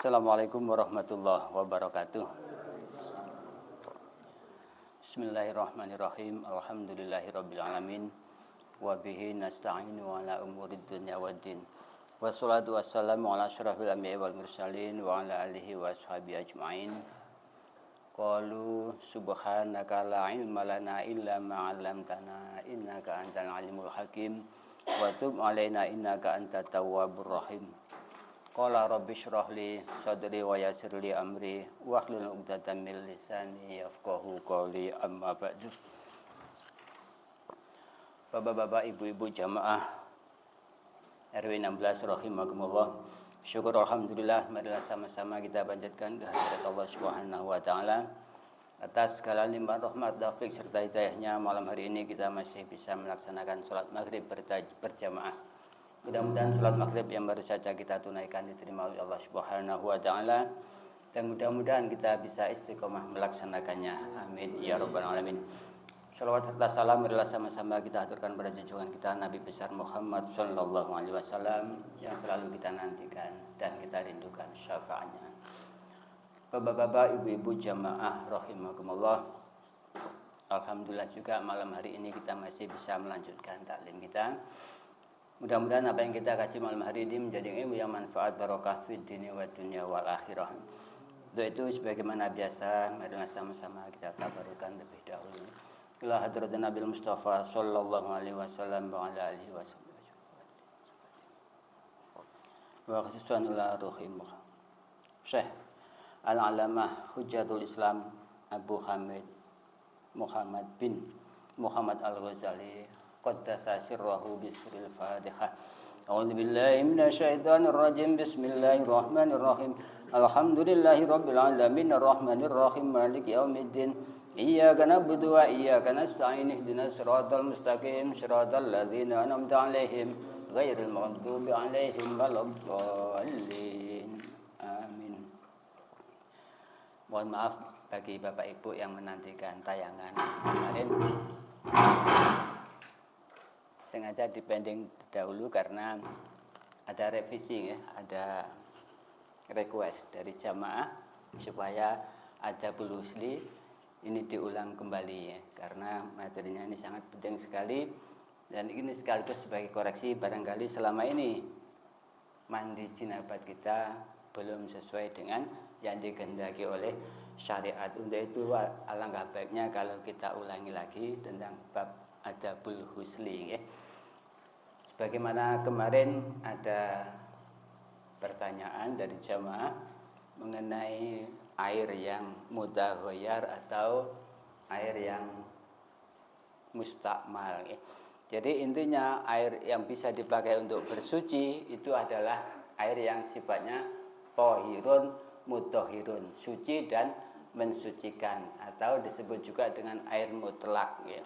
Assalamualaikum warahmatullahi wabarakatuh. Bismillahirrahmanirrahim. Alhamdulillahirabbil alamin. Wa bihi nasta'inu ala umurid dunya waddin. Wassalatu wassalamu ala asyrafil anbiya'i wal mursalin wa ala alihi wa ashabihi ajmain. Qalu subhanaka la ilma lana illa ma 'allamtana innaka antal alimul hakim wa tub 'alaina innaka antat tawwabur rahim. Qala rabbi shrah li sadri wa yassir li amri wahlul 'uqdatam min lisani yafqahu qawli, amma ba'du. Bapak-bapak, ibu-ibu jamaah RW 16 rahimakumullah. Syukur alhamdulillah, marilah sama-sama kita panjatkan kehadirat Allah Subhanahu wa taala atas segala limpah rahmat, taufik serta hidayahnya. Malam hari ini kita masih bisa melaksanakan salat maghrib berjamaah. Mudah-mudahan salat maghrib yang baru saja kita tunaikan diterima oleh Allah Subhanahu wa taala, dan mudah-mudahan kita bisa istiqomah melaksanakannya. Amin ya rabbal alamin. Shalawat serta salam marilah sama-sama kita aturkan pada junjungan kita Nabi besar Muhammad sallallahu alaihi wasallam yang selalu kita nantikan dan kita rindukan syafaatnya. Bapak-bapak, ibu-ibu jamaah rahimakumullah. Alhamdulillah juga malam hari ini kita masih bisa melanjutkan taklim kita. Mudah-mudahan apa yang kita kaji malam hari ini menjadi ilmu yang manfaat, barokah fid dini wa dunya wal akhirah. Untuk itu sebagaimana biasa, marilah sama-sama kita tabarrukan lebih dahulu ila hadratin Nabi Mustafa sallallahu alaihi wasallam wa ala alihi wasallam. Wa khususan ila ruhi Syekh Al-Alamah Hujjatul Islam Abu Hamid Muhammad bin Muhammad Al-Ghazali qaddasa sirrahu bisril Fatihah. A'udzu billahi minasyaitonir rajim. Bismillahirrahmanirrahim. Alhamdulillahirabbil alamin arrahmanir rahim maliki yaumiddin. Iyyaka na'budu wa iyyaka nasta'in. Ihdinas siratal mustaqim, siratal ladzina an'amta 'alaihim ghairil maghdubi 'alaihim waladdallin. Amin. Mohon maaf bagi Bapak Ibu yang menantikan tayangan kemarin. Sengaja dipending dahulu karena ada revisi ya, ada request dari jamaah supaya ada Husli ini diulang kembali ya, karena materinya ini sangat penting sekali, dan ini sekaligus sebagai koreksi barangkali selama ini mandi jinabat kita belum sesuai dengan yang dikehendaki oleh syariat. Untuk itu alangkah baiknya kalau kita ulangi lagi tentang bab adabul husli ya. Sebagaimana kemarin ada pertanyaan dari jamaah mengenai air yang mutaghayyar atau air yang mustakmal ya. Jadi intinya air yang bisa dipakai untuk bersuci itu adalah air yang sifatnya thahirun mutahhirun, suci dan mensucikan, atau disebut juga dengan air mutlak ya.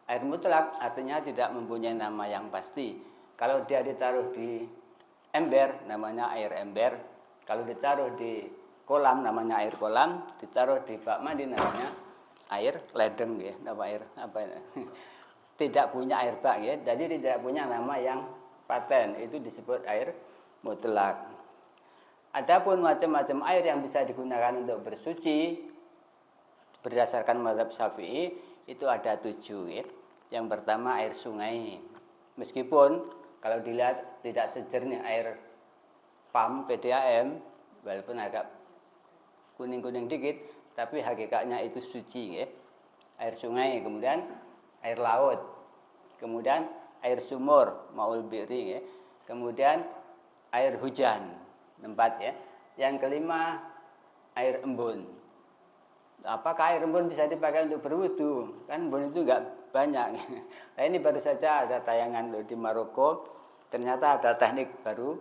Air mutlak artinya tidak mempunyai nama yang pasti. Kalau dia ditaruh di ember namanya air ember, kalau ditaruh di kolam namanya air kolam, ditaruh di bak mandi namanya air ledeng ya, nama air apa ya? Tidak punya air bak ya, jadi tidak punya nama yang paten, itu disebut air mutlak. Adapun macam-macam air yang bisa digunakan untuk bersuci berdasarkan mazhab Syafi'i itu ada 7 ya. Yang pertama air sungai. Meskipun kalau dilihat tidak sejernih air PAM PDAM, walaupun agak kuning-kuning dikit, tapi hakikatnya itu suci ya. Air sungai, kemudian air laut, kemudian air sumur maul biri ya. Kemudian air hujan, 4 ya. Yang kelima air embun. Apakah air embun bisa dipakai untuk berwudu? Kan embun itu enggak banyak. Nah ini baru saja ada tayangan di Maroko, ternyata ada teknik baru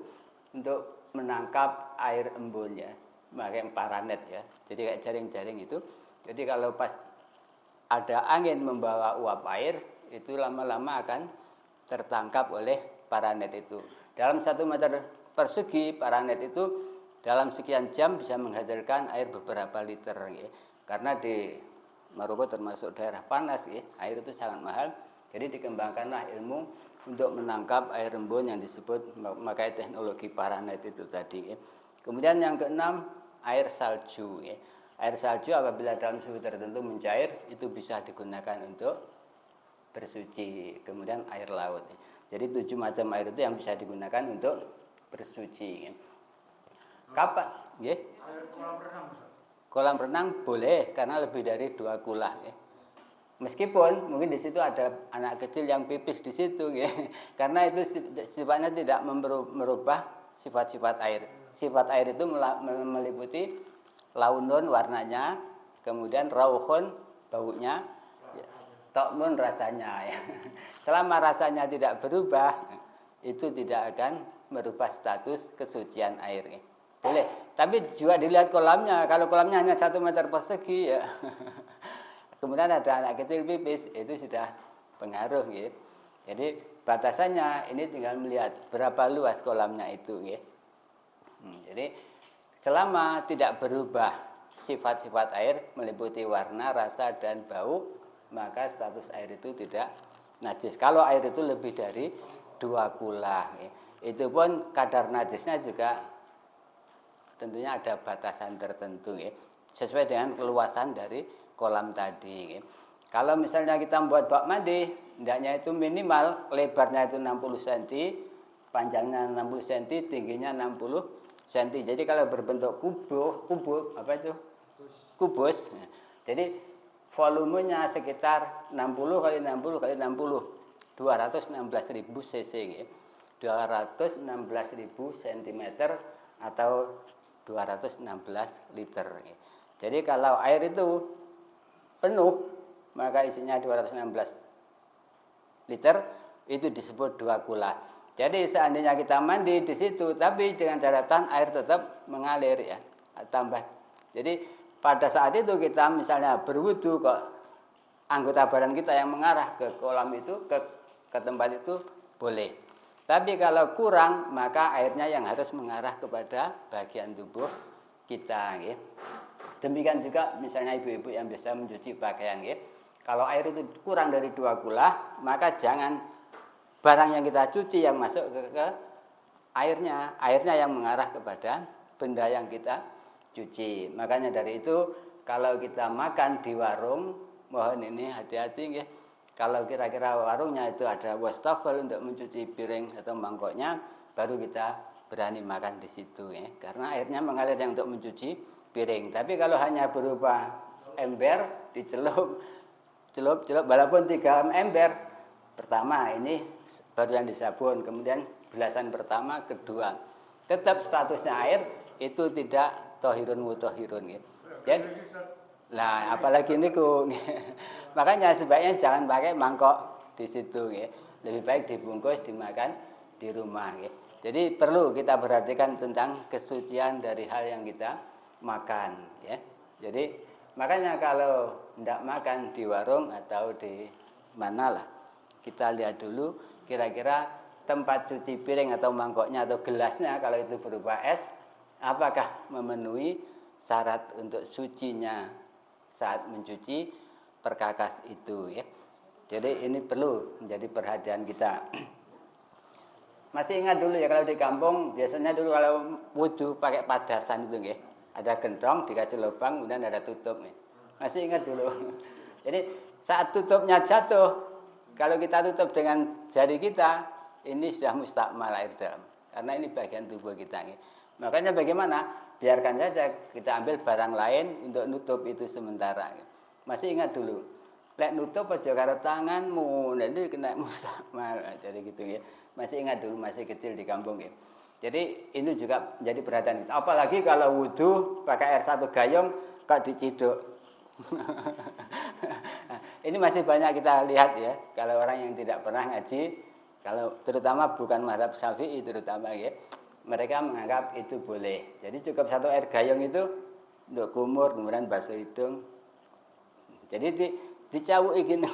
untuk menangkap air embun ya, pakai paranet ya. Jadi kayak jaring-jaring itu. Jadi kalau pas ada angin membawa uap air, itu lama-lama akan tertangkap oleh paranet itu. Dalam 1 meter persegi paranet itu dalam sekian jam bisa menghasilkan air beberapa liter ya. Karena di Maroko termasuk daerah panas ya, air itu sangat mahal. Jadi dikembangkanlah ilmu untuk menangkap air embun yang disebut memakai teknologi paranet itu tadi ya. Kemudian yang keenam, air salju. Ya. Air salju apabila dalam suhu tertentu mencair, itu bisa digunakan untuk bersuci. Kemudian air laut. Jadi 7 macam air itu yang bisa digunakan untuk bersuci. Kapan? Ya? Air kolam renang. Kolam renang boleh karena lebih dari 2 kula. Ya. Meskipun mungkin di situ ada anak kecil yang pipis di situ, ya. Karena itu sifatnya tidak merubah sifat-sifat air. Sifat air itu meliputi launun warnanya, kemudian rauhun baunya, ya, tokmun rasanya. Ya. Selama rasanya tidak berubah, itu tidak akan merubah status kesucian air. Ya. Boleh, tapi juga dilihat kolamnya. Kalau kolamnya hanya 1 meter persegi, ya. Kemudian ada anak kecil pipis, itu sudah pengaruh, ya. Jadi batasannya ini tinggal melihat berapa luas kolamnya itu, ya. Jadi selama tidak berubah sifat-sifat air meliputi warna, rasa, dan bau, maka status air itu tidak najis. Kalau air itu lebih dari 2 kula, ya. Itu pun kadar najisnya juga tentunya ada batasan tertentu, ya. Sesuai dengan keluasan dari kolam tadi. Kalau misalnya kita membuat bak mandi, hendaknya itu minimal lebarnya itu 60 cm, panjangnya 60 cm, tingginya 60 cm. Jadi kalau berbentuk kubus, apa itu? Kubus. Jadi volumenya sekitar 60 kali 60 kali 60, 216.000 cc, 216.000 cm atau 216 liter. Jadi kalau air itu penuh, maka isinya 216 liter, itu disebut 2 kula. Jadi seandainya kita mandi di situ, tapi dengan catatan air tetap mengalir, ya, tambah. Jadi pada saat itu kita misalnya berwudu kok anggota badan kita yang mengarah ke kolam itu, ke tempat itu boleh. Tapi kalau kurang, maka airnya yang harus mengarah kepada bagian tubuh kita, ya. Demikian juga misalnya ibu-ibu yang biasa mencuci pakaian, ya. Kalau air itu kurang dari 2 kula, maka jangan barang yang kita cuci yang masuk ke airnya yang mengarah kepada benda yang kita cuci. Makanya dari itu kalau kita makan di warung, mohon ini hati-hati, ya. Kalau kira-kira warungnya itu ada wastafel untuk mencuci piring atau mangkoknya, baru kita berani makan di situ, ya. Karena airnya mengalir yang untuk mencuci piring. Tapi kalau hanya berupa ember dicelup, walaupun 3 ember, pertama ini baru yang disabun, kemudian belasan pertama, kedua, tetap statusnya air itu tidak tohirun mutohirun, gitu. Jadi, nah apalagi ini makanya sebaiknya jangan pakai mangkok di situ, gitu. Lebih baik dibungkus dimakan di rumah, gitu. Jadi perlu kita perhatikan tentang kesucian dari hal yang kita makan, ya. Jadi makanya kalau tidak makan di warung atau di manalah, kita lihat dulu kira-kira tempat cuci piring atau mangkoknya atau gelasnya kalau itu berupa es, apakah memenuhi syarat untuk sucinya saat mencuci perkakas itu, ya. Jadi ini perlu menjadi perhatian kita. Masih ingat dulu, ya, kalau di kampung biasanya dulu kalau wudu pakai padasan itu, ya. Ada gentong dikasih lubang, kemudian ada tutup, ya. Masih ingat dulu. Jadi saat tutupnya jatuh, kalau kita tutup dengan jari kita, ini sudah mustakmal air dalam, karena ini bagian tubuh kita, ya. Makanya bagaimana? Biarkan saja kita ambil barang lain untuk nutup itu sementara, ya. Masih ingat dulu, lek nutup aja karo tanganmu, nanti kena mustakmal, jadi gitu, ya. Masih ingat dulu, masih kecil di kampung, ya. Jadi ini juga menjadi perhatian kita. Apalagi kalau wudhu pakai air 1 gayung kok diciduk. Ini masih banyak kita lihat, ya. Kalau orang yang tidak pernah ngaji, kalau terutama bukan mazhab Syafi'i terutama, ya, mereka menganggap itu boleh. Jadi cukup 1 air gayung itu untuk kumur, kemudian basuh hidung. Jadi dicawuki gini.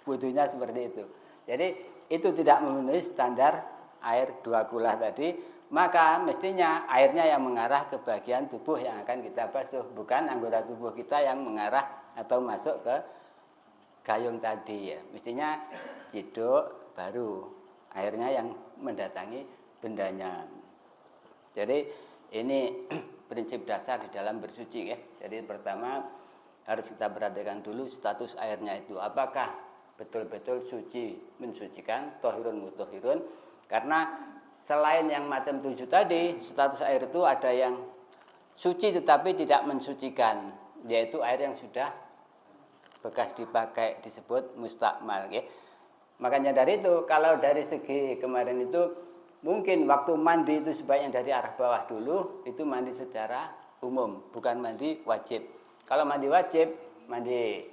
Wudhunya seperti itu. Jadi itu tidak memenuhi standar air 2 kula tadi, maka mestinya airnya yang mengarah ke bagian tubuh yang akan kita basuh, bukan anggota tubuh kita yang mengarah atau masuk ke gayung tadi, ya. Mestinya ciduk baru airnya yang mendatangi bendanya. Jadi Ini prinsip dasar di dalam bersuci ya. Jadi pertama harus kita perhatikan dulu status airnya itu. Apakah betul-betul suci, mensucikan, tohirun mutohirun. Karena selain yang macam 7 tadi, status air itu ada yang suci tetapi tidak mensucikan, yaitu air yang sudah bekas dipakai, disebut mustakmal ya. Makanya dari itu, kalau dari segi kemarin itu mungkin waktu mandi itu sebaiknya dari arah bawah dulu, itu mandi secara umum, bukan mandi wajib. Kalau mandi wajib, mandi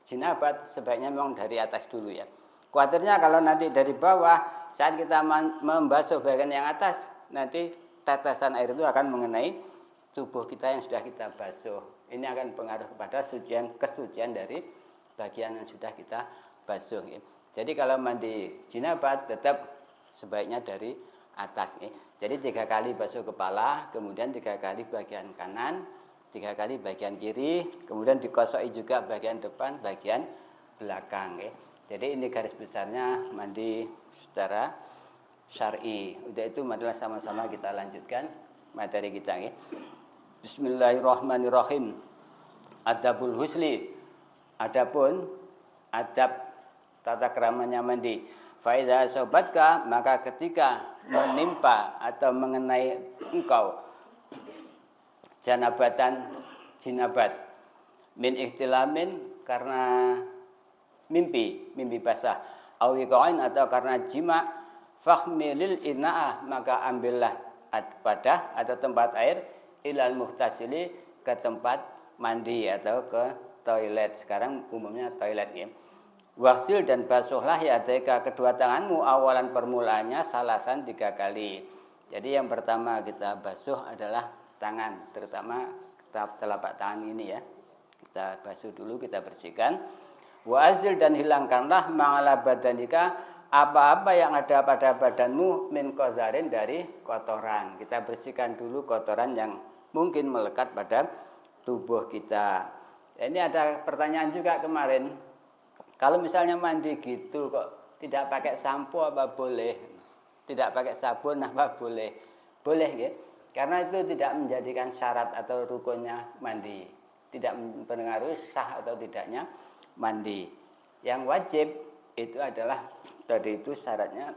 jinabat sebaiknya memang dari atas dulu ya. Khawatirnya kalau nanti dari bawah, saat kita membasuh bagian yang atas, nanti tetesan air itu akan mengenai tubuh kita yang sudah kita basuh. Ini akan pengaruh kepada kesucian dari bagian yang sudah kita basuh ya. Jadi kalau mandi jinabat tetap sebaiknya dari atas ya. Jadi 3 kali basuh kepala, kemudian 3 kali bagian kanan, 3 kali bagian kiri, kemudian dikosoi juga bagian depan, bagian belakang ya. Jadi ini garis besarnya mandi secara syar'i. Udah itu marilah sama-sama kita lanjutkan materi kita ya. Bismillahirrahmanirrahim. Adabul husli. Adapun adab tata keramanya mandi. Faidha sobatka, maka ketika menimpa atau mengenai engkau janabatan jinabat min ihtilamin karena mimpi basah, awiqain atau karena jima, fahmilil ina'ah maka ambillah padah atau tempat air ilal muhtasili ke tempat mandi atau ke toilet. Sekarang umumnya toilet ya. Wasil dan basuhlah yadaika kedua tanganmu awalan permulaannya salasan 3 kali. Jadi yang pertama kita basuh adalah tangan, terutama telapak tangan ini ya. Kita basuh dulu, kita bersihkan. Wa'azil dan hilangkanlah ma'ala badanika apa-apa yang ada pada badanmu min qazarin dari kotoran. Kita bersihkan dulu kotoran yang mungkin melekat pada tubuh kita. Ini ada pertanyaan juga kemarin. Kalau misalnya mandi gitu kok tidak pakai sampo apa boleh? Tidak pakai sabun apa boleh? Boleh ya. Karena itu tidak menjadikan syarat atau rukunnya mandi. Tidak mempengaruhi sah atau tidaknya mandi. Yang wajib itu adalah tadi itu syaratnya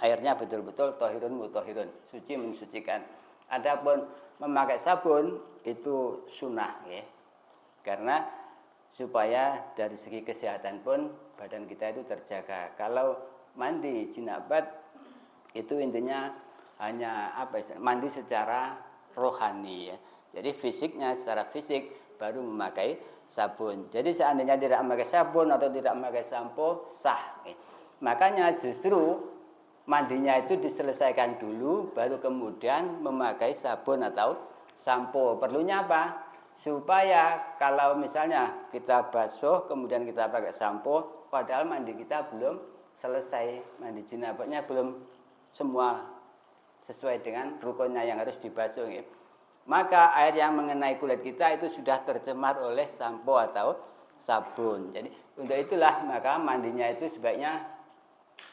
airnya betul-betul tohirun mutohirun, suci mensucikan. Adapun memakai sabun itu sunnah ya. Karena supaya dari segi kesehatan pun badan kita itu terjaga. Kalau mandi jinabat itu intinya hanya mandi secara rohani ya. Jadi fisiknya secara fisik baru memakai sabun. Jadi seandainya tidak memakai sabun atau tidak memakai sampo sah. Makanya justru mandinya itu diselesaikan dulu baru kemudian memakai sabun atau sampo. Perlunya apa? Supaya kalau misalnya kita basuh kemudian kita pakai sampo, padahal mandi kita belum selesai, mandi jinabatnya belum semua sesuai dengan rukunnya yang harus dibasuh ya. Maka air yang mengenai kulit kita itu sudah tercemar oleh sampo atau sabun. Jadi untuk itulah maka mandinya itu sebaiknya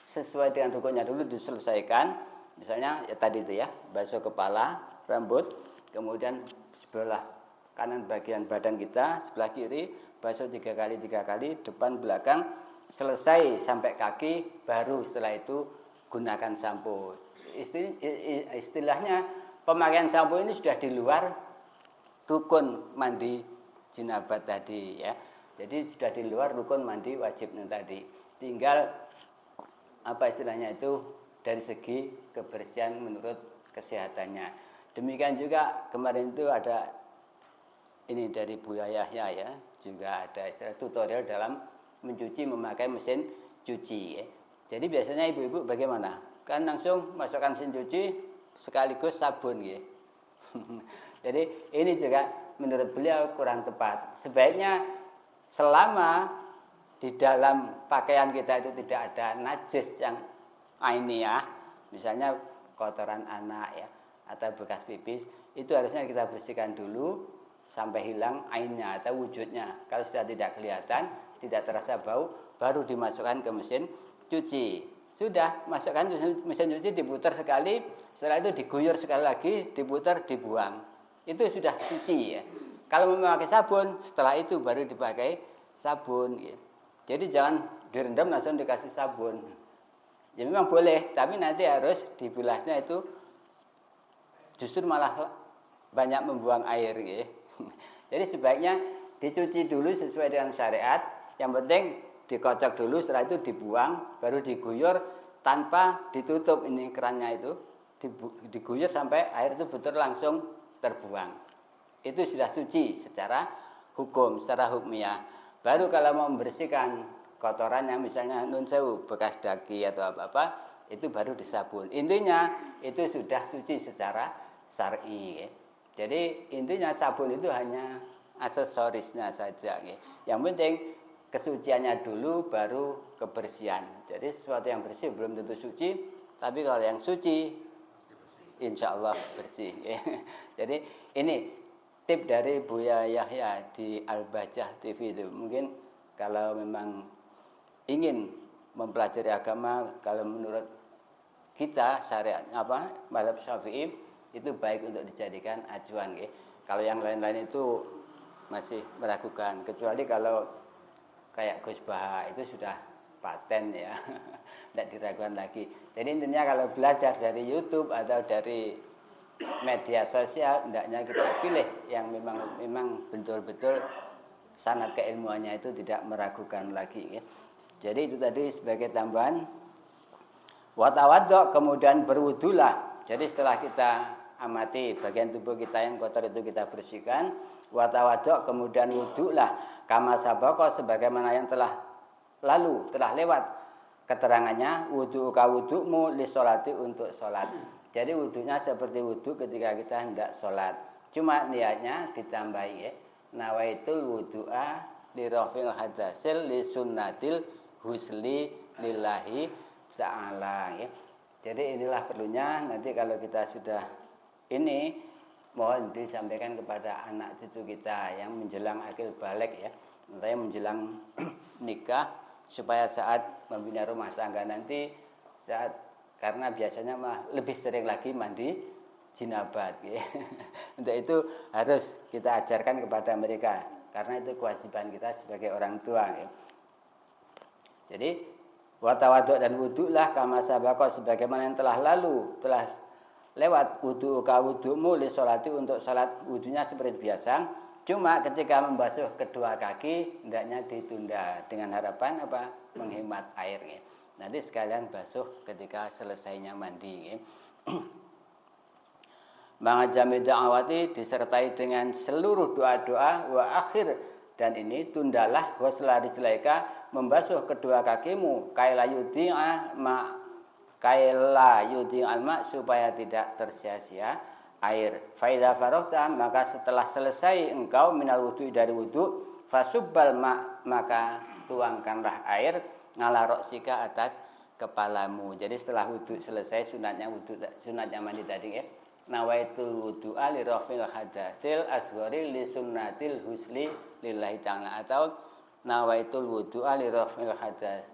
sesuai dengan rukunnya dulu diselesaikan. Misalnya ya tadi itu ya, basuh kepala, rambut, kemudian sebelah kanan bagian badan kita, sebelah kiri basuh 3 kali, depan belakang, selesai sampai kaki, baru setelah itu gunakan sampo. Istilahnya pemakaian sampo ini sudah di luar rukun mandi jinabat tadi ya. Jadi sudah di luar rukun mandi wajibnya tadi. Tinggal istilahnya itu dari segi kebersihan menurut kesehatannya. Demikian juga kemarin itu ada ini dari Buya Yahya ya, juga ada istilah tutorial dalam mencuci memakai mesin cuci ya. Jadi biasanya ibu-ibu bagaimana? Kan langsung masukkan mesin cuci sekaligus sabun ya. Jadi ini juga menurut beliau kurang tepat. Sebaiknya selama di dalam pakaian kita itu tidak ada najis yang ainiyah, misalnya kotoran anak ya atau bekas pipis, itu harusnya kita bersihkan dulu sampai hilang ainnya atau wujudnya. Kalau sudah tidak kelihatan, tidak terasa bau, baru dimasukkan ke mesin cuci. Sudah, masukkan mesin cuci, diputar sekali, Setelah itu diguyur sekali lagi, diputar, dibuang. Itu sudah suci ya. Kalau memakai sabun, setelah itu baru dipakai sabun. Ya. Jadi jangan direndam langsung dikasih sabun. Ya memang boleh, tapi nanti harus dibilasnya itu justru malah banyak membuang air. Ya. Jadi sebaiknya dicuci dulu sesuai dengan syariat. Yang penting dikocok dulu, setelah itu dibuang, baru diguyur tanpa ditutup ini kerannya itu. Diguyur sampai air itu betul langsung terbuang. Itu sudah suci secara hukum, secara hukmiah. Baru kalau mau membersihkan kotoran yang misalnya nun sewu, bekas daki atau apa-apa, itu baru disabun. Intinya itu sudah suci secara syar'i. Jadi intinya sabun itu hanya aksesorisnya saja. Yang penting kesuciannya dulu baru kebersihan. Jadi sesuatu yang bersih belum tentu suci, tapi kalau yang suci insya Allah bersih. Jadi ini tip dari Buya Yahya di Al-Bajah TV itu. Mungkin kalau memang ingin mempelajari agama, kalau menurut kita syariat mazhab Syafi'i itu baik untuk dijadikan acuan. Kalau yang lain-lain itu masih meragukan, kecuali kalau kayak Gus Baha itu sudah paten ya, tidak diragukan lagi. Jadi intinya kalau belajar dari YouTube atau dari media sosial, hendaknya kita pilih yang memang betul-betul sanad keilmuannya itu tidak meragukan lagi. Ya. Jadi itu tadi sebagai tambahan. Watawaddo, kemudian berwudulah. Jadi setelah kita amati bagian tubuh kita yang kotor itu kita bersihkan. Watawaddo, kemudian wudulah. Kama sabako, sebagaimana yang telah lalu, telah lewat keterangannya. Wudu'uka wudu'mu lissolati, untuk sholat. Jadi wudu'nya seperti wudu ketika kita hendak sholat. Cuma niatnya ditambahi ya. Nawaitul wudu'a lirafil hadasil lisunnatil husli lillahi ta'ala ya. Jadi inilah perlunya nanti kalau kita sudah ini mohon disampaikan kepada anak cucu kita yang menjelang akil balik ya. Nanti menjelang nikah supaya saat membina rumah tangga nanti karena biasanya lebih sering lagi mandi jinabat ya. Untuk itu harus kita ajarkan kepada mereka karena itu kewajiban kita sebagai orang tua ya. Jadi watawaduk dan wudu'lah kama sabaqah, sebagaimana yang telah lalu, telah lewat. Wudu'uka wudu'mu li sholati, untuk salat wudunya seperti biasa. Cuma ketika membasuh kedua kaki hendaknya ditunda dengan harapan menghemat air ya. Nanti sekalian basuh ketika selesainya mandi ya. Mangajami da'awati, disertai dengan seluruh doa-doa. Wa akhir, dan ini tundalah ghusla rijlaika, membasuh kedua kakimu, kaila yudi'a ma, supaya tidak tersia-sia air. Faidha farokta, maka setelah selesai engkau minal wudu, dari wudu, fasubbal ma, maka tuangkanlah air, ngala roksika, atas kepalamu. Jadi setelah wudu selesai, sunatnya mandi tadi ya. Nawaitul wudu'a li rafil hadatsil asghari li sunnatil husli lillahi ta'ala, atau nawaitul wudu'a li rafil hadas,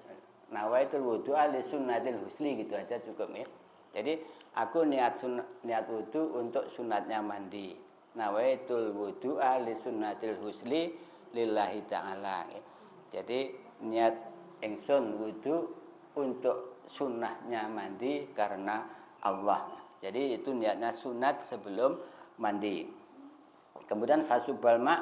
nawaitul wudu'a li sunnatil husli, gitu aja cukup ya. Jadi aku niat wudu untuk sunatnya mandi. Nawaitul wudu'a li sunnatil husli lillahi ta'ala ya. Jadi niat ingsun wudu untuk sunnahnya mandi karena Allah. Jadi itu niatnya sunat sebelum mandi. Kemudian fasubal ma,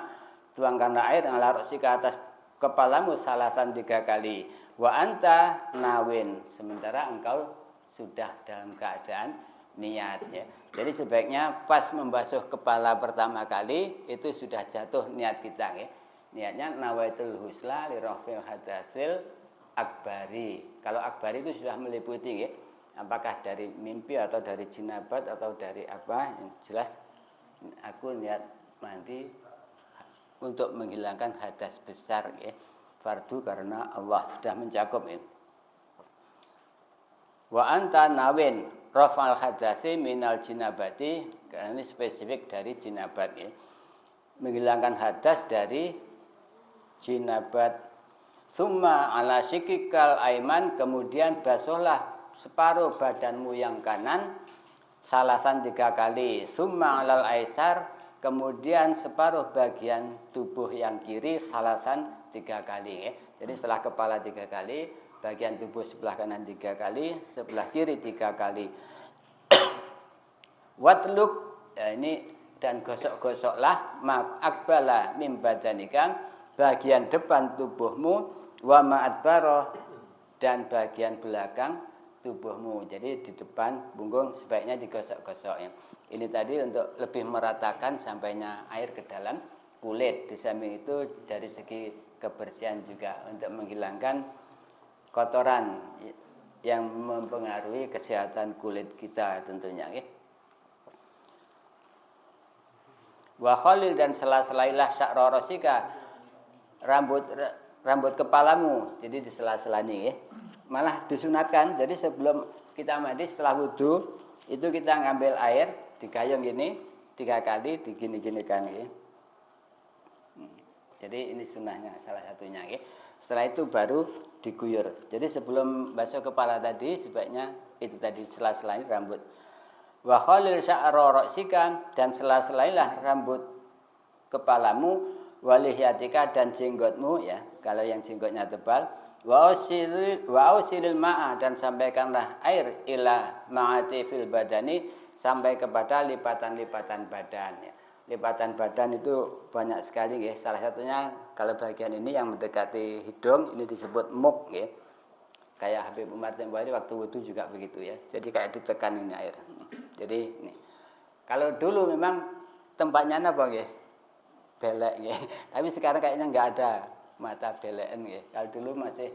tuangkanlah air ala roksi, ke atas kepalamu, salasan 3 kali. Wa anta nawin, sementara engkau sudah dalam keadaan niat ya. Jadi sebaiknya pas membasuh kepala pertama kali itu sudah jatuh niat kita ya. Niatnya nawaitul husla li rafil hadatsil akbari. Kalau akbari itu sudah meliputi ya. Apakah dari mimpi atau dari jinabat atau dari apa, yang jelas aku niat mandi untuk menghilangkan hadas besar ya. Fardu karena Allah sudah mencakup ya. Wa anta nawin rafal hadasi minal jinabati, karena ini spesifik dari jinabat ya. Menghilangkan hadas dari jinabat. Summa ala syikikal aiman, kemudian basuhlah separuh badanmu yang kanan. salasan 3 kali, summa alal aisar, kemudian separuh bagian tubuh yang kiri salasan 3 kali. Jadi setelah kepala 3 kali, bagian tubuh sebelah kanan 3 kali, sebelah kiri 3 kali. Watluk, ya ini, dan gosok-gosoklah akbala mim badanika, bagian depan tubuhmu, wa ma'adbaroh, dan bagian belakang tubuhmu. Jadi di depan punggung sebaiknya digosok-gosok ya. Ini tadi untuk lebih meratakan sampainya air ke dalam kulit. Di samping itu dari segi kebersihan juga untuk menghilangkan kotoran yang mempengaruhi kesehatan kulit kita tentunya ya. Wa khalil, dan sela-selailah sya'ra rasika, rambut kepalamu. Jadi di sela-sela ini ya. Malah disunatkan. Jadi sebelum kita mandi setelah wudu itu kita ngambil air digayung gini 3 kali, digini-ginikan ya. Jadi ini sunnahnya salah satunya ya. Setelah itu baru diguyur. Jadi sebelum basuh kepala tadi sebaiknya itu tadi sela-sela rambut. Wa khalil sya'ra ra'sika, dan sela-selailah rambut kepalamu, walihyatika, dan jenggotmu ya. Kalau yang jenggotnya tebal, wa ausilil ma'a, dan sampaikanlah air ila ma'ati fil badani, sampai kepada lipatan-lipatan badan ya. Lipatan badan itu banyak sekali ya. Salah satunya kalau bagian ini yang mendekati hidung ini disebut muk ya. Kayak Habib Umar Tembari waktu wudu juga begitu ya. Jadi kayak ditekan ini air. Jadi ini. Kalau dulu memang tempatnya apa ya? Belek ya. Tapi sekarang kayaknya nggak ada mata belekan ya. Kalau dulu masih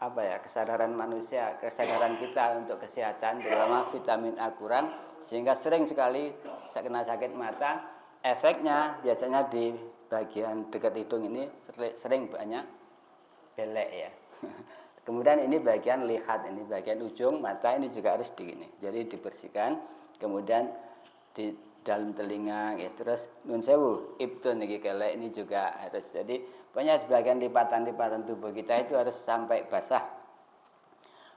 apa ya, kesadaran manusia, kesadaran kita untuk kesehatan terutama vitamin A kurang sehingga sering sekali kena sakit mata. Efeknya biasanya di bagian dekat hidung ini sering banyak belek ya. Kemudian ini bagian lihat, ini bagian ujung mata ini juga harus digini. Jadi dibersihkan. Kemudian di dalam telinga ya. Terus nun sewu, ibtun niki kelek ini juga harus. Jadi banyak bagian lipatan-lipatan tubuh kita itu harus sampai basah.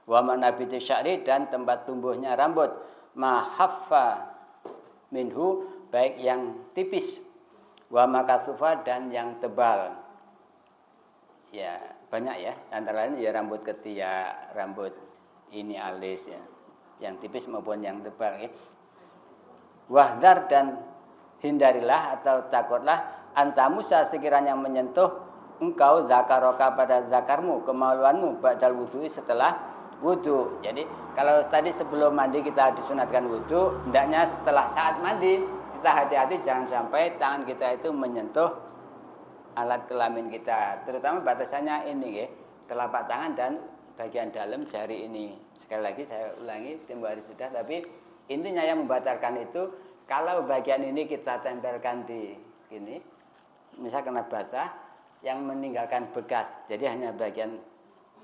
Wa manabiti sya'ri, dan tempat tumbuhnya rambut, ma haffa minhu, baik yang tipis, wa makasufa, dan yang tebal. Ya, banyak ya, antara lain ya rambut ketiak, rambut ini alis ya, yang tipis maupun yang tebal ya. Wahzar, dan hindarilah atau takutlah antamusa, sekiranya menyentuh engkau zakaroka, pada zakarmu, kemaluanmu, ba'dal wudu'i, setelah wudu. Jadi kalau tadi sebelum mandi kita disunatkan wudu, hendaknya setelah saat mandi kita hati-hati jangan sampai tangan kita itu menyentuh alat kelamin kita, terutama batasannya ini ya, telapak tangan dan bagian dalam jari ini. Sekali lagi saya ulangi, tempo hari sudah, tapi intinya yang membatalkan itu kalau bagian ini kita tempelkan di gini, misal kena basah, yang meninggalkan bekas, jadi hanya bagian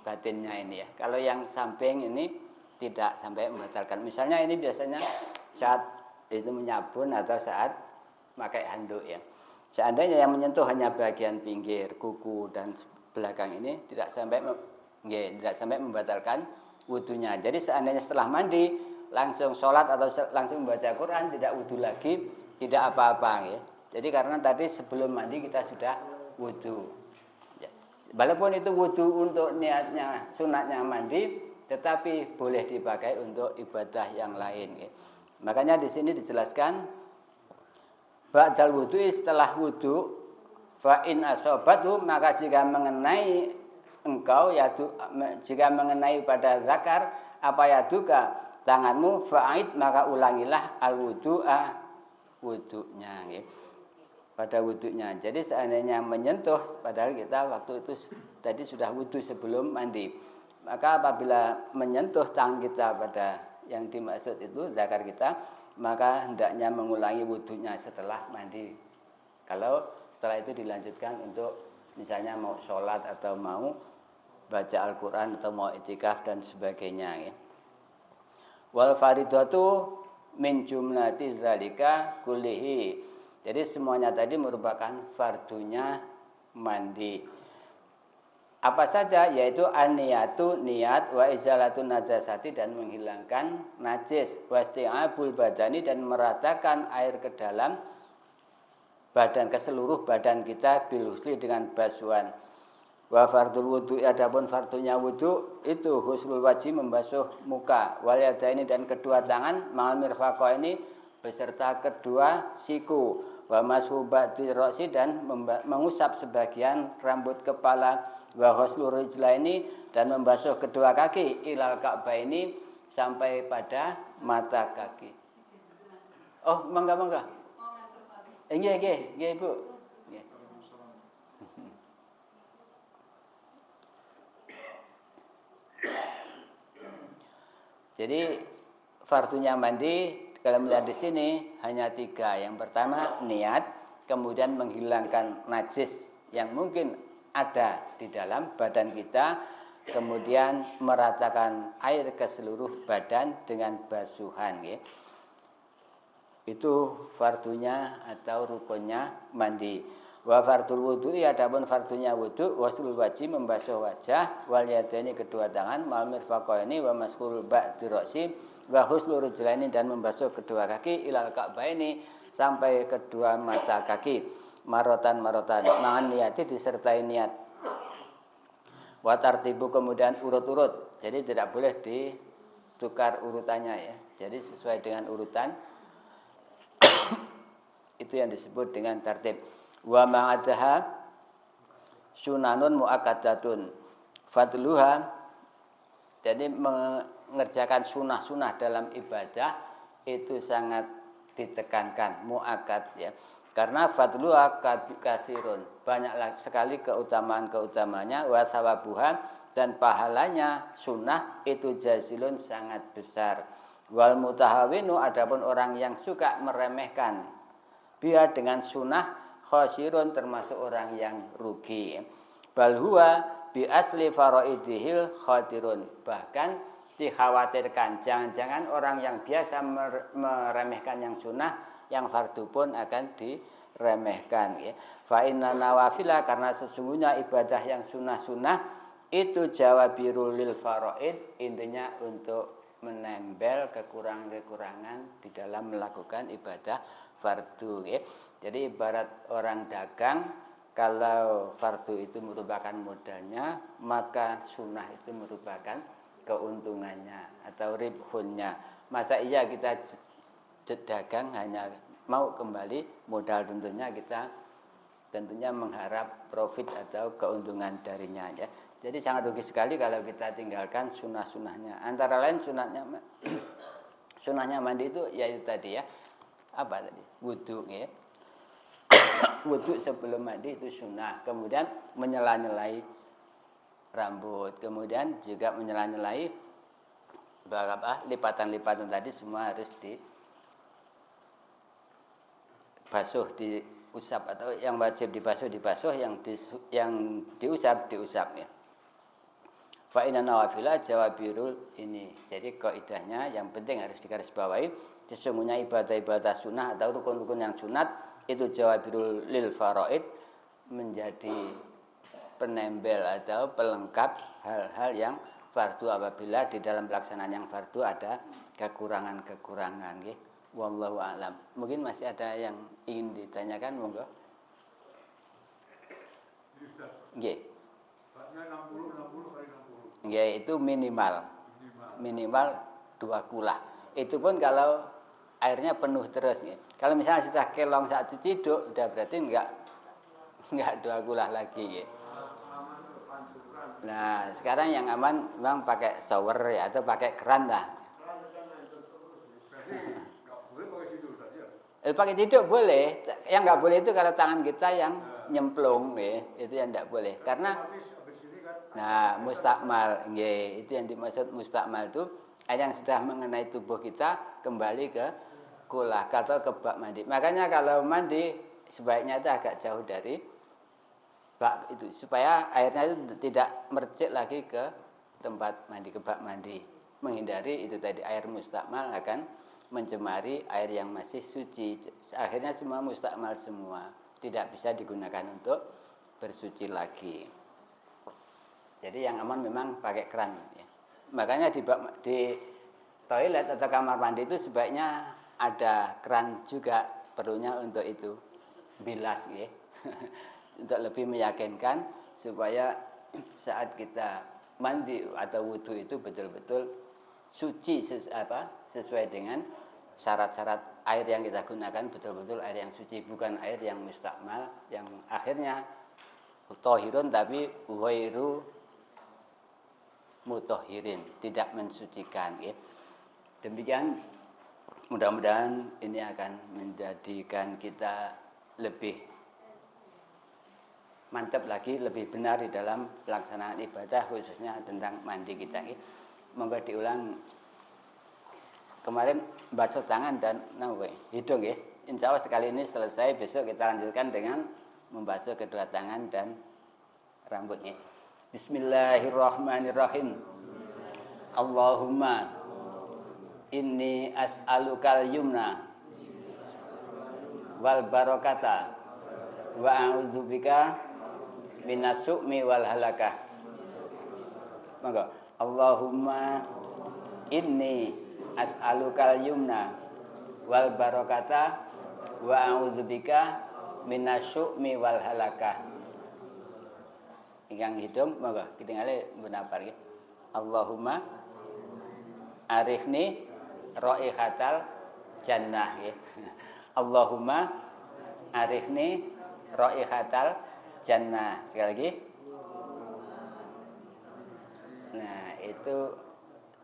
batinnya ini ya. Kalau yang samping ini tidak sampai membatalkan. Misalnya ini biasanya saat itu menyabun atau saat pakai handuk ya. Seandainya yang menyentuh hanya bagian pinggir, kuku dan belakang ini tidak sampai membatalkan wudunya. Jadi seandainya setelah mandi langsung sholat atau langsung membaca Quran, tidak wudu lagi, tidak apa-apa ya. Jadi karena tadi sebelum mandi kita sudah wudu. Ya. Walaupun itu wudu untuk niatnya sunatnya mandi, tetapi boleh dipakai untuk ibadah yang lain. Ya. Makanya di sini dijelaskan ba'dal wudu'i, setelah wudu, fa in asobatu, maka jika mengenai engkau jika mengenai pada zakar apa yaduka, tanganmu, fa'id, maka ulangilah al wudu'a, wudunya ya. Pada wudunya. Jadi seandainya menyentuh, padahal kita waktu itu tadi sudah wudu sebelum mandi, maka apabila menyentuh tangan kita pada yang dimaksud itu zakar kita, maka hendaknya mengulangi wudunya setelah mandi. Kalau setelah itu dilanjutkan untuk misalnya mau sholat atau mau baca Al-Quran atau mau itikaf dan sebagainya ya. Wal faridatu min jumlati zalika kullihi. Jadi semuanya tadi merupakan fardunya mandi. Apa saja? Yaitu an-niyatu, niat, wa izalatun najasati, dan menghilangkan najis, wasti'abul badani, dan meratakan air ke dalam badan, ke seluruh badan kita, bil husli, dengan basuhan. Wa fardul wudu, adapun fardunya wudu itu husnul wajhi, membasuh muka, wal yadaini, dan kedua tangan, ma'al mirfaqaini, beserta kedua siku, wa mashu ba'di ra'si, dan mengusap sebagian rambut kepala, wa husnul rijlaini, dan membasuh kedua kaki, ilal ka'baini, sampai pada mata kaki. Oh, mangga. Nggih, Bu. Jadi fardunya mandi kalau melihat di sini hanya 3. Yang pertama niat, kemudian menghilangkan najis yang mungkin ada di dalam badan kita, kemudian meratakan air ke seluruh badan dengan basuhan. Ya. Itu fardunya atau rukunnya mandi. Wa fardul wudu'i, adapun fardunya wudu, waslul wajhi, membasuh wajah, wal yadaini, kedua tangan, mal mirfaqaini, wa maskhul ba'di ra'si, wa husnul rijlaini, dan membasuh kedua kaki, ilal ka'baini, sampai kedua mata kaki, marotan, ma'an niyati, disertai niat. Wa tartibu, kemudian urut-urut. Jadi tidak boleh ditukar urutannya ya. Jadi sesuai dengan urutan. Itu yang disebut dengan tartib. Wa ma'adaha sunanun mu'akkadatun fadluha, jadi mengerjakan sunah-sunah dalam ibadah itu sangat ditekankan, mu'akkad ya, karena fadluha kasirun, banyak sekali keutamaan-keutamanya, wa sawabuha, dan pahalanya sunnah itu jazilun, sangat besar. Wal mutahawinu, adapun orang yang suka meremehkan biar dengan sunnah, khosirun, termasuk orang yang rugi. Bal huwa bi asli faraidihil khatirun, bahkan dikhawatirkan jangan-jangan orang yang biasa meremehkan yang sunnah, yang fardu pun akan diremehkan ya. Fa inna nawafila, karena sesungguhnya ibadah yang sunnah-sunnah itu jawabirul lil faraid, intinya untuk menempel kekurangan-kekurangan di dalam melakukan ibadah fardu ya. Jadi ibarat orang dagang, kalau fardu itu merupakan modalnya, maka sunnah itu merupakan keuntungannya atau ribhunnya. Masa iya kita dagang hanya mau kembali modal, tentunya mengharap profit atau keuntungan darinya ya. Jadi sangat rugi sekali kalau kita tinggalkan sunnah-sunnahnya. Antara lain sunnahnya mandi itu yaitu tadi ya. Apa tadi? Wudu ya. Wudu sebelum mandi itu sunnah. Kemudian menyela-nyelai rambut, kemudian juga menyela-nyelai lipatan-lipatan tadi, semua harus dibasuh, diusap, atau yang wajib dibasuh, yang diusap ya. Fa inna nawafila jawabirul ini. Jadi kaidahnya yang penting harus digarisbawahi, sesungguhnya ibadah-ibadah sunnah atau rukun-rukun yang sunat itu jawabirul lil faraid, menjadi penembel atau pelengkap hal-hal yang fardu apabila di dalam pelaksanaan yang fardu ada kekurangan-kekurangan nggih. Wallahu a'lam. Mungkin masih ada yang ingin ditanyakan, monggo. Nggih. 60 kali 60. Nggih, itu minimal 2 kulah. Itu pun kalau airnya penuh terus ya. Kalau misalnya sudah kelong 1 ciduk, udah berarti enggak 2 kulah lagi ya. Nah, sekarang yang aman memang pakai shower ya, atau pakai keran lah. Pakai ciduk boleh. Yang enggak boleh itu kalau tangan kita yang nyemplung ya, itu yang enggak boleh. Karena mustakmal, nggih, itu yang dimaksud mustakmal itu air yang sudah mengenai tubuh kita kembali ke kulah atau ke bak mandi. Makanya kalau mandi sebaiknya itu agak jauh dari bak itu, supaya airnya itu tidak mercik lagi ke tempat mandi, ke bak mandi. Menghindari itu tadi, air mustakmal akan mencemari air yang masih suci. Akhirnya semua mustakmal semua, tidak bisa digunakan untuk bersuci lagi. Jadi yang aman memang pakai keran. Ya. Makanya di toilet atau kamar mandi itu sebaiknya ada keran juga, perlunya untuk itu bilas ya. Untuk lebih meyakinkan supaya saat kita mandi atau wudhu itu betul-betul suci sesuai dengan syarat-syarat air yang kita gunakan, betul-betul air yang suci, bukan air yang mustakmal yang akhirnya tohirun tapi ghairu mutahhirin, tidak mensucikan ya. Demikian mudah-mudahan ini akan menjadikan kita lebih mantap lagi, lebih benar di dalam pelaksanaan ibadah, khususnya tentang mandi kita. Monggo diulang. Kemarin basuh tangan dan hidung ya. Insya Allah sekali ini selesai, besok kita lanjutkan dengan membasuh kedua tangan dan rambutnya. Bismillahirrahmanirrahim. Allahumma inni as'alukal yumna wal barakata wa a'udzubika minas su'mi wal halakah. Monggo. Allahumma inni as'alukal yumna wal barakata wa a'udzubika minas su'mi wal halakah. Ingkang hidung monggo ketingale menapar nggih. Allahumma arifni raihatal jannah nggih. Allahumma arifni raihatal jannah. Sekali lagi. Nah, itu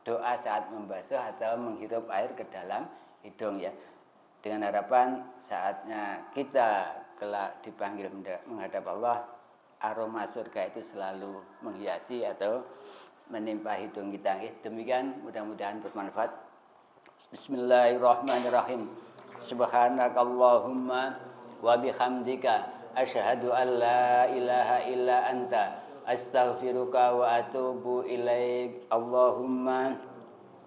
doa saat membasuh atau menghirup air ke dalam hidung ya. Dengan harapan saatnya kita kelak dipanggil menghadap Allah, aroma surga itu selalu menghiasi atau menimpa hidung kita. Demikian mudah-mudahan bermanfaat. Bismillahirrahmanirrahim. Subhanakallahumma wa bihamdika asyhadu an la ilaha illa anta astaghfiruka wa atubu ilaik. Allahumma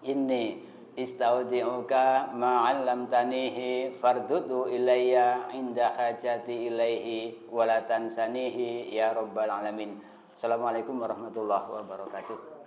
inni istaudi'uka ma 'allamtanihi fardudu ilayya inda hajati ilaihi wa la tansanihi ya rabbal alamin. Assalamualaikum warahmatullahi wabarakatuh.